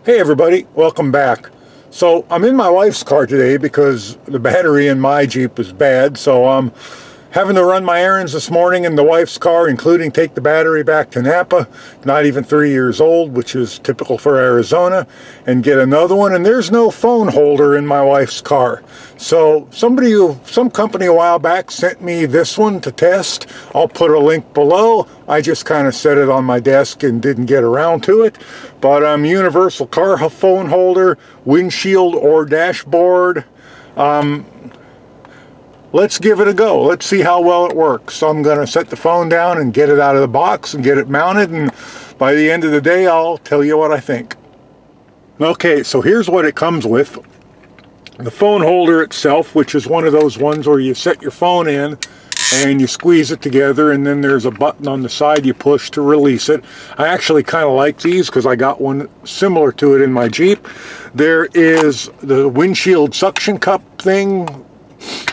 Hey everybody, welcome back. So I'm in my wife's car today because the battery in my Jeep is bad, so I'm having to run my errands this morning in the wife's car, including take the battery back to Napa, not even 3 years old, which is typical for Arizona, and get another one. And there's no phone holder in my wife's car. So some company a while back sent me this one to test. I'll put a link below. I just kind of set it on my desk and didn't get around to it. But universal car phone holder, windshield or dashboard. Let's give it a go. Let's see how well it works. So I'm going to set the phone down and get it out of the box and get it mounted, and by the end of the day I'll tell you what I think. Okay, so here's what it comes with. The phone holder itself, which is one of those ones where you set your phone in and you squeeze it together, and then there's a button on the side you push to release it. I actually kind of like these because I got one similar to it in my Jeep. There is the windshield suction cup thing,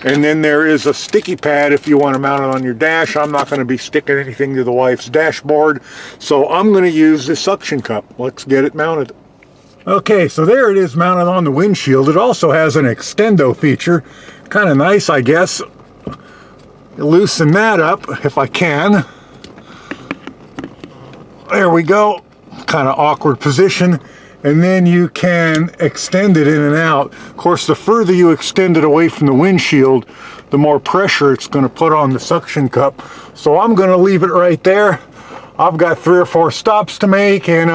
and then there is a sticky pad if you want to mount it on your dash. I'm not going to be sticking anything to the wife's dashboard, so I'm going to use the suction cup. Let's get it mounted. Okay, so there it is mounted on the windshield. It also has an Extendo feature. Kind of nice, I guess. Loosen that up if I can. There we go. Kind of awkward position. And then you can extend it in and out. Of course, the further you extend it away from the windshield, the more pressure it's going to put on the suction cup. So I'm going to leave it right there. I've got 3 or 4 stops to make, and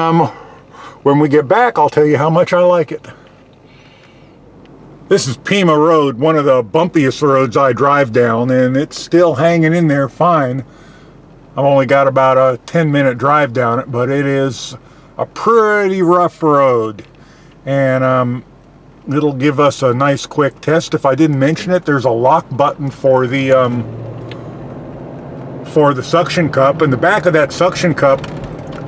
when we get back, I'll tell you how much I like it. This is Pima Road, one of the bumpiest roads I drive down, and it's still hanging in there fine. I've only got about a 10-minute drive down it, but it is a pretty rough road, and it'll give us a nice quick test. If I didn't mention it, there's a lock button for the suction cup, and the back of that suction cup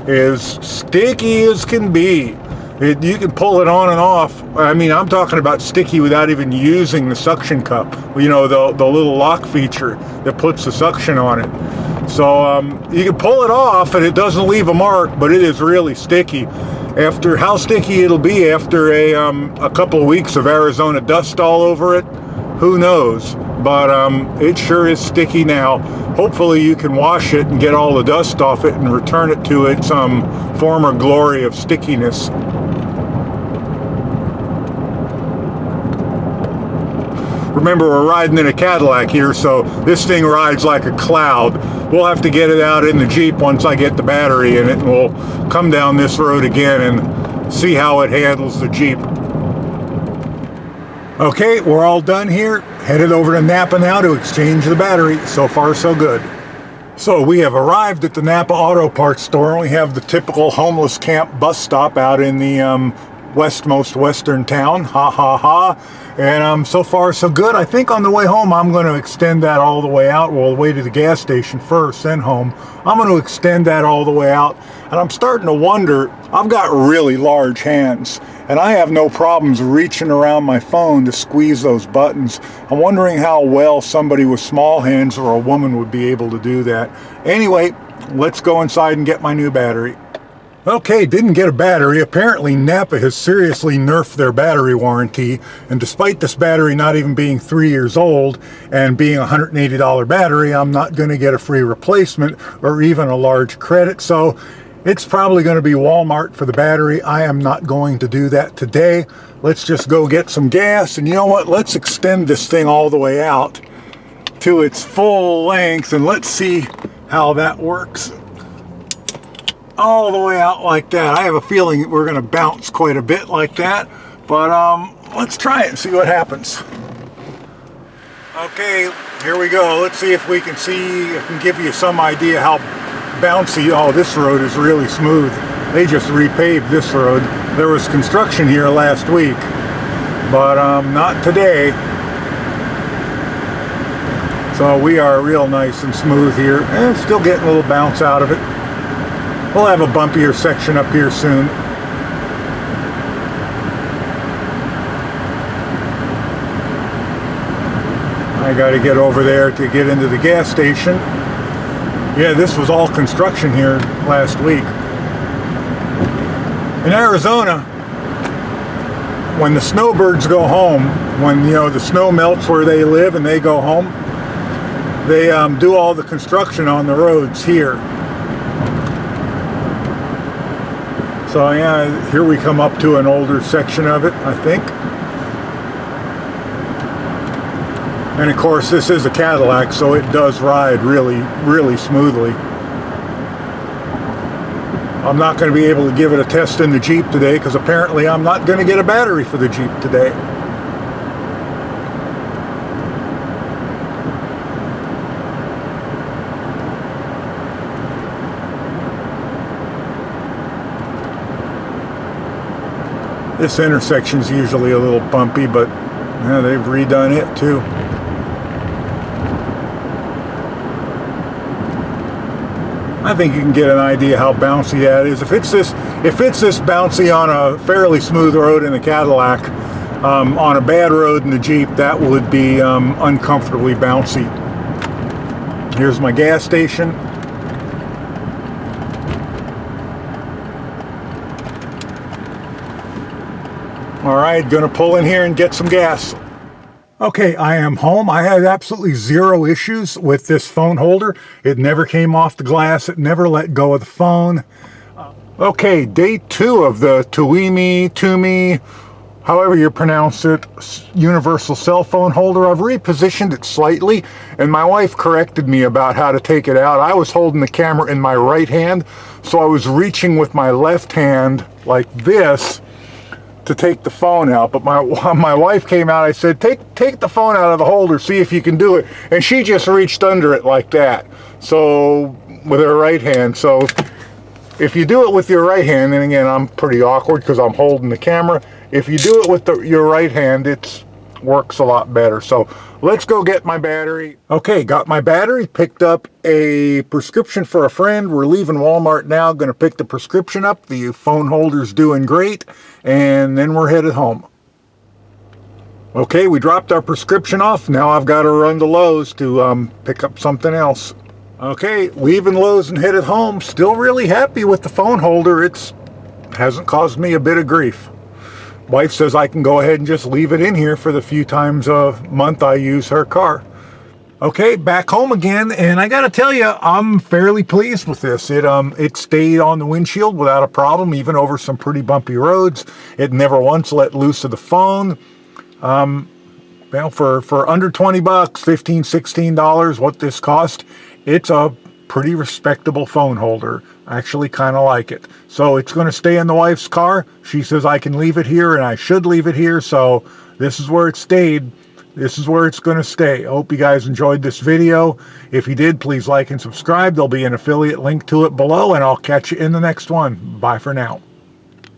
is sticky as can be. You can pull it on and off. I mean, I'm talking about sticky without even using the suction cup. You know, the little lock feature that puts the suction on it. So you can pull it off and it doesn't leave a mark, but it is really sticky. After how sticky it'll be after a couple of weeks of Arizona dust all over it, who knows? But it sure is sticky now. Hopefully you can wash it and get all the dust off it and return it to its former glory of stickiness. Remember, we're riding in a Cadillac here, so this thing rides like a cloud. We'll have to get it out in the Jeep once I get the battery in it, and we'll come down this road again and see how it handles the Jeep. Okay, we're all done here. Headed over to Napa now to exchange the battery. So far, so good. So we have arrived at the Napa Auto Parts store. We have the typical homeless camp bus stop out in the westmost western town. Ha ha ha. And so far so good. I think on the way home I'm going to extend that all the way out. We'll wait at the gas station first, then home. I'm going to extend that all the way out. And I'm starting to wonder, I've got really large hands, and I have no problems reaching around my phone to squeeze those buttons. I'm wondering how well somebody with small hands or a woman would be able to do that. Anyway, let's go inside and get my new battery. Okay, didn't get a battery. Apparently Napa has seriously nerfed their battery warranty, and despite this battery not even being 3 years old and being a $180 battery, I'm not going to get a free replacement or even a large credit, so it's probably going to be Walmart for the battery. I am not going to do that today. Let's just go get some gas, and you know what? Let's extend this thing all the way out to its full length, and let's see how that works. All the way out like that. I have a feeling we're going to bounce quite a bit like that, but let's try it and see what happens. Okay, here we go. Let's see if we can see, I can give you some idea how bouncy. Oh, this road is really smooth. They just repaved this road. There was construction here last week, but not today. So we are real nice and smooth here, and still getting a little bounce out of it. We'll have a bumpier section up here soon. I got to get over there to get into the gas station. Yeah, this was all construction here last week. In Arizona, when the snowbirds go home, when the snow melts where they live and they go home, they do all the construction on the roads here. So yeah, here we come up to an older section of it, I think. And of course, this is a Cadillac, so it does ride really, really smoothly. I'm not going to be able to give it a test in the Jeep today because apparently I'm not going to get a battery for the Jeep today. This intersection's usually a little bumpy, but yeah, they've redone it too. I think you can get an idea how bouncy that is. If it's this bouncy on a fairly smooth road in the Cadillac, on a bad road in the Jeep, that would be uncomfortably bouncy. Here's my gas station. All right, gonna pull in here and get some gas. Okay, I am home. I had absolutely zero issues with this phone holder. It never came off the glass. It never let go of the phone. Okay, day 2 of the Teumi, however you pronounce it, universal cell phone holder. I've repositioned it slightly, and my wife corrected me about how to take it out. I was holding the camera in my right hand, so I was reaching with my left hand like this to take the phone out, but my wife came out. I said, take the phone out of the holder, see if you can do it, and she just reached under it like that, so with her right hand. So if you do it with your right hand, and again, I'm pretty awkward because I'm holding the camera, if you do it with your right hand, it works a lot better. So let's go get my battery. Okay, got my battery, picked up a prescription for a friend. We're leaving Walmart now, gonna pick the prescription up. The phone holder's doing great, and then we're headed home. Okay, we dropped our prescription off. Now I've got to run to Lowe's to pick up something else. Okay, leaving Lowe's and headed home. Still really happy with the phone holder. It hasn't caused me a bit of grief. Wife says I can go ahead and just leave it in here for the few times a month I use her car. Okay, back home again, and I gotta tell you, I'm fairly pleased with this. It stayed on the windshield without a problem, even over some pretty bumpy roads. It never once let loose of the phone. Well, for under 20 bucks, $15, $16, what this cost, it's a pretty respectable phone holder. I actually kind of like it. So it's going to stay in the wife's car. She says I can leave it here, and I should leave it here. So this is where it stayed. This is where it's going to stay. I hope you guys enjoyed this video. If you did, please like and subscribe. There'll be an affiliate link to it below, and I'll catch you in the next one. Bye for now.